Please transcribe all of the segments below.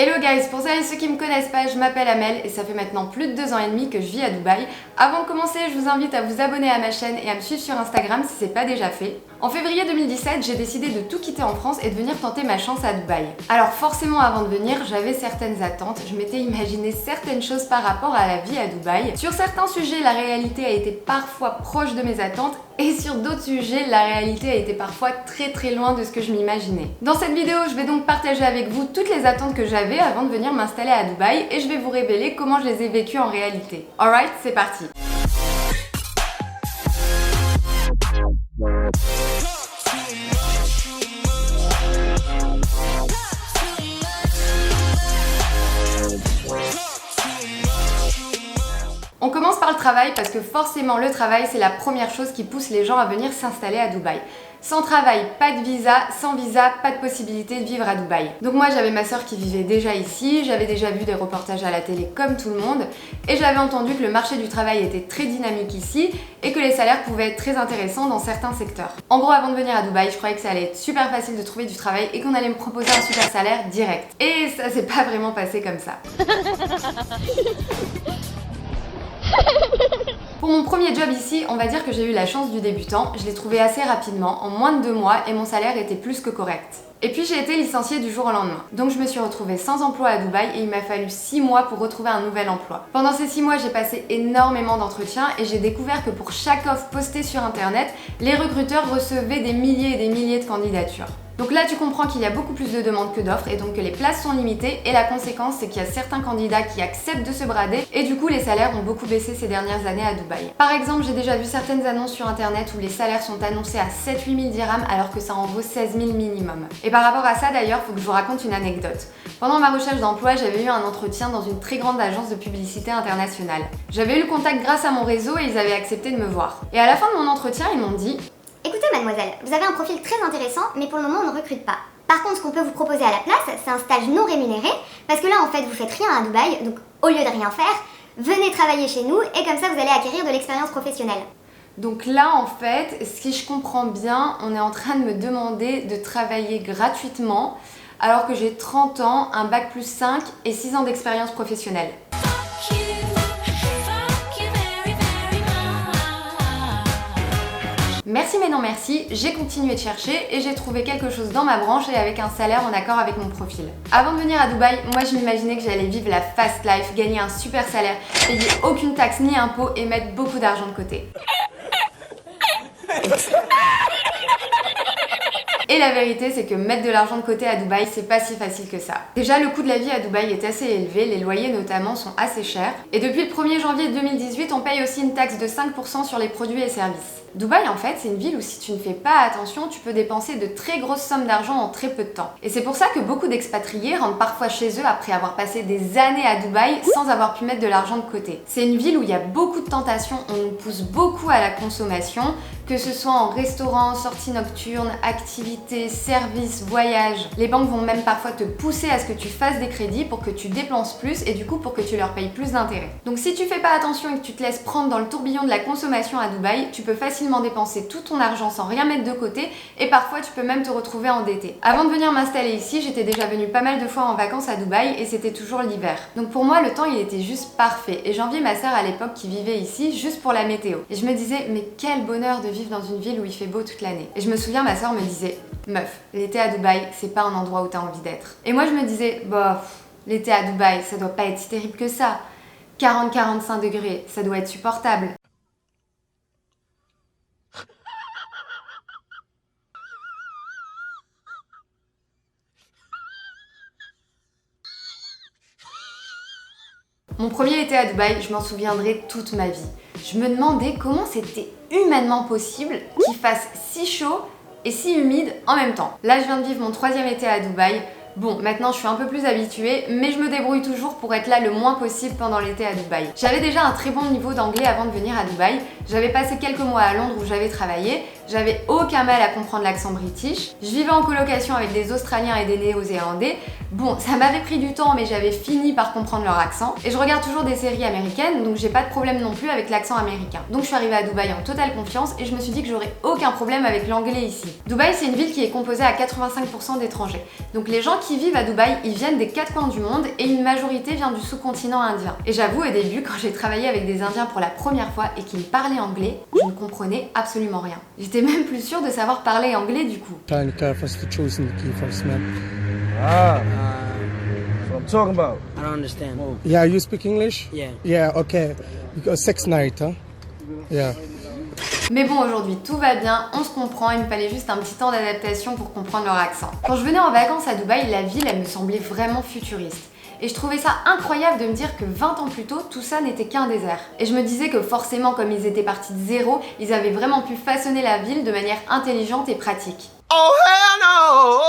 Hello guys, pour celles et ceux qui me connaissent pas, je m'appelle Amel et ça fait maintenant plus de 2 ans et demi que je vis à Dubaï. Avant de commencer, je vous invite à vous abonner à ma chaîne et à me suivre sur Instagram si c'est pas déjà fait. En février 2017, j'ai décidé de tout quitter en France et de venir tenter ma chance à Dubaï. Alors forcément avant de venir, j'avais certaines attentes, je m'étais imaginé certaines choses par rapport à la vie à Dubaï. Sur certains sujets, la réalité a été parfois proche de mes attentes et sur d'autres sujets, la réalité a été parfois très loin de ce que je m'imaginais. Dans cette vidéo, je vais donc partager avec vous toutes les attentes que j'avais avant de venir m'installer à Dubaï et je vais vous révéler comment je les ai vécues en réalité. Alright, c'est parti! On commence par le travail parce que forcément le travail c'est la première chose qui pousse les gens à venir s'installer à Dubaï. Sans travail, pas de visa, sans visa, pas de possibilité de vivre à Dubaï. Donc moi j'avais ma soeur qui vivait déjà ici, j'avais déjà vu des reportages à la télé comme tout le monde et j'avais entendu que le marché du travail était très dynamique ici et que les salaires pouvaient être très intéressants dans certains secteurs. En gros avant de venir à Dubaï, je croyais que ça allait être super facile de trouver du travail et qu'on allait me proposer un super salaire direct. Et ça s'est pas vraiment passé comme ça. Pour mon premier job ici, on va dire que j'ai eu la chance du débutant, je l'ai trouvé assez rapidement, en moins de 2 mois et mon salaire était plus que correct. Et puis j'ai été licenciée du jour au lendemain. Donc je me suis retrouvée sans emploi à Dubaï et il m'a fallu 6 mois pour retrouver un nouvel emploi. Pendant ces 6 mois, j'ai passé énormément d'entretiens et j'ai découvert que pour chaque offre postée sur internet, les recruteurs recevaient des milliers et des milliers de candidatures. Donc là tu comprends qu'il y a beaucoup plus de demandes que d'offres et donc que les places sont limitées et la conséquence c'est qu'il y a certains candidats qui acceptent de se brader et du coup les salaires ont beaucoup baissé ces dernières années à Dubaï. Par exemple j'ai déjà vu certaines annonces sur internet où les salaires sont annoncés à 7-8 000 dirhams alors que ça en vaut 16 000 minimum. Et par rapport à ça d'ailleurs faut que je vous raconte une anecdote. Pendant ma recherche d'emploi j'avais eu un entretien dans une très grande agence de publicité internationale. J'avais eu le contact grâce à mon réseau et ils avaient accepté de me voir. Et à la fin de mon entretien ils m'ont dit: écoutez mademoiselle, vous avez un profil très intéressant, mais pour le moment on ne recrute pas. Par contre, ce qu'on peut vous proposer à la place, c'est un stage non rémunéré, parce que là en fait vous faites rien à Dubaï, donc au lieu de rien faire, venez travailler chez nous et comme ça vous allez acquérir de l'expérience professionnelle. Donc là en fait, si je comprends bien, on est en train de me demander de travailler gratuitement alors que j'ai 30 ans, un bac plus 5 et 6 ans d'expérience professionnelle. Merci mais non merci, j'ai continué de chercher et j'ai trouvé quelque chose dans ma branche et avec un salaire en accord avec mon profil. Avant de venir à Dubaï, moi je m'imaginais que j'allais vivre la fast life, gagner un super salaire, payer aucune taxe ni impôt et mettre beaucoup d'argent de côté. Et la vérité, c'est que mettre de l'argent de côté à Dubaï, c'est pas si facile que ça. Déjà, le coût de la vie à Dubaï est assez élevé, les loyers notamment sont assez chers. Et depuis le 1er janvier 2018, on paye aussi une taxe de 5% sur les produits et services. Dubaï, en fait, c'est une ville où si tu ne fais pas attention, tu peux dépenser de très grosses sommes d'argent en très peu de temps. Et c'est pour ça que beaucoup d'expatriés rentrent parfois chez eux après avoir passé des années à Dubaï sans avoir pu mettre de l'argent de côté. C'est une ville où il y a beaucoup de tentations, on nous pousse beaucoup à la consommation, que ce soit en restaurant, sorties nocturnes, activités, services, voyages. Les banques vont même parfois te pousser à ce que tu fasses des crédits pour que tu dépenses plus et du coup pour que tu leur payes plus d'intérêt. Donc si tu fais pas attention et que tu te laisses prendre dans le tourbillon de la consommation à Dubaï, tu peux facilement dépenser tout ton argent sans rien mettre de côté et parfois tu peux même te retrouver endetté. Avant de venir m'installer ici, j'étais déjà venue pas mal de fois en vacances à Dubaï et c'était toujours l'hiver. Donc pour moi le temps il était juste parfait et j'enviais ma sœur à l'époque qui vivait ici juste pour la météo. Et je me disais mais quel bonheur de vivre dans une ville où il fait beau toute l'année. Et je me souviens ma sœur me disait: meuf, l'été à Dubaï c'est pas un endroit où t'as envie d'être. Et moi je me disais bah l'été à Dubaï ça doit pas être si terrible que ça. 40-45 degrés, ça doit être supportable. Mon premier été à Dubaï, je m'en souviendrai toute ma vie. Je me demandais comment c'était humainement possible qu'il fasse si chaud et si humide en même temps. Là, je viens de vivre mon 3e été à Dubaï. Bon, maintenant je suis un peu plus habituée, mais je me débrouille toujours pour être là le moins possible pendant l'été à Dubaï. J'avais déjà un très bon niveau d'anglais avant de venir à Dubaï. J'avais passé quelques mois à Londres où j'avais travaillé, j'avais aucun mal à comprendre l'accent british. Je vivais en colocation avec des Australiens et des Néo-Zélandais. Bon, ça m'avait pris du temps mais j'avais fini par comprendre leur accent. Et je regarde toujours des séries américaines donc j'ai pas de problème non plus avec l'accent américain. Donc je suis arrivée à Dubaï en totale confiance et je me suis dit que j'aurais aucun problème avec l'anglais ici. Dubaï c'est une ville qui est composée à 85% d'étrangers. Donc les gens qui vivent à Dubaï, ils viennent des 4 coins du monde et une majorité vient du sous-continent indien. Et j'avoue au début quand j'ai travaillé avec des Indiens pour la première fois et qu'ils me parlaient anglais, je ne comprenais absolument rien. J'étais même plus sûre de savoir parler anglais du coup. Trying to clarify the truth in the key first, man. That's what I'm talking about. I don't understand. Yeah, you speak English? Yeah. Yeah, okay. Because sex night, huh? Yeah. Mais bon, aujourd'hui tout va bien, on se comprend, il me fallait juste un petit temps d'adaptation pour comprendre leur accent. Quand je venais en vacances à Dubaï, la ville, elle me semblait vraiment futuriste. Et je trouvais ça incroyable de me dire que 20 ans plus tôt, tout ça n'était qu'un désert. Et je me disais que forcément, comme ils étaient partis de zéro, ils avaient vraiment pu façonner la ville de manière intelligente et pratique. Oh hell no!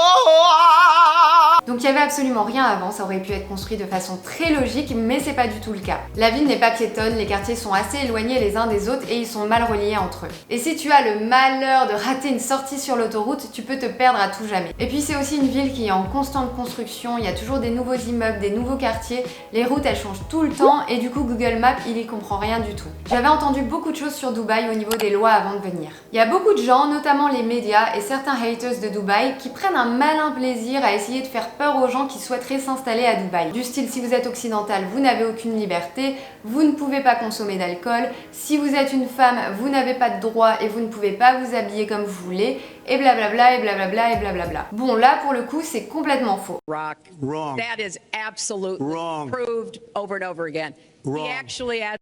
Donc il n'y avait absolument rien avant, ça aurait pu être construit de façon très logique, mais c'est pas du tout le cas. La ville n'est pas piétonne, les quartiers sont assez éloignés les uns des autres et ils sont mal reliés entre eux. Et si tu as le malheur de rater une sortie sur l'autoroute, tu peux te perdre à tout jamais. Et puis c'est aussi une ville qui est en constante construction, il y a toujours des nouveaux immeubles, des nouveaux quartiers, les routes elles changent tout le temps et du coup Google Maps il y comprend rien du tout. J'avais entendu beaucoup de choses sur Dubaï au niveau des lois avant de venir. Il y a beaucoup de gens, notamment les médias et certains haters de Dubaï, qui prennent un malin plaisir à essayer de faire peur aux gens qui souhaiteraient s'installer à Dubaï. Du style, si vous êtes occidental, vous n'avez aucune liberté, vous ne pouvez pas consommer d'alcool, si vous êtes une femme, vous n'avez pas de droit et vous ne pouvez pas vous habiller comme vous voulez, et blablabla, et blablabla, et blablabla. Bon, là, pour le coup, c'est complètement faux. Rock. Wrong. That is absolutely Wrong. proved over and over again. Wrong. He actually had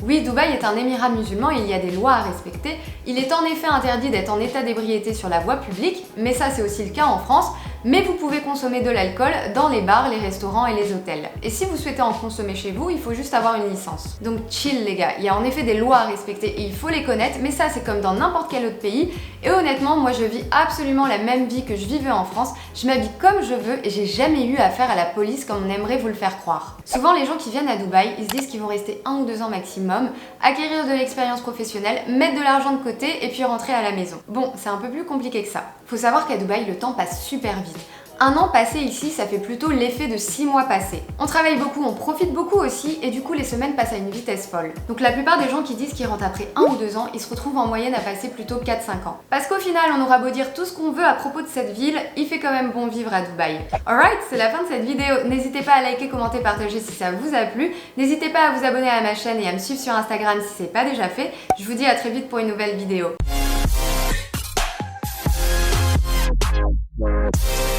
Oui, Dubaï est un émirat musulman et il y a des lois à respecter. Il est en effet interdit d'être en état d'ébriété sur la voie publique, mais ça c'est aussi le cas en France. Mais vous pouvez consommer de l'alcool dans les bars, les restaurants et les hôtels. Et si vous souhaitez en consommer chez vous, il faut juste avoir une licence. Donc chill les gars, il y a en effet des lois à respecter et il faut les connaître, mais ça c'est comme dans n'importe quel autre pays. Et honnêtement, moi je vis absolument la même vie que je vivais en France. Je m'habille comme je veux et j'ai jamais eu affaire à la police comme on aimerait vous le faire croire. Souvent les gens qui viennent à Dubaï, ils se disent qu'ils vont rester 1 ou 2 ans maximum, acquérir de l'expérience professionnelle, mettre de l'argent de côté et puis rentrer à la maison. Bon, c'est un peu plus compliqué que ça. Faut savoir qu'à Dubaï, le temps passe super vite. 1 an passé ici, ça fait plutôt l'effet de 6 mois passés. On travaille beaucoup, on profite beaucoup aussi, et du coup les semaines passent à une vitesse folle. Donc la plupart des gens qui disent qu'ils rentrent après 1 ou 2 ans, ils se retrouvent en moyenne à passer plutôt 4-5 ans. Parce qu'au final, on aura beau dire tout ce qu'on veut à propos de cette ville, il fait quand même bon vivre à Dubaï. Alright, c'est la fin de cette vidéo. N'hésitez pas à liker, commenter, partager si ça vous a plu. N'hésitez pas à vous abonner à ma chaîne et à me suivre sur Instagram si c'est pas déjà fait. Je vous dis à très vite pour une nouvelle vidéo.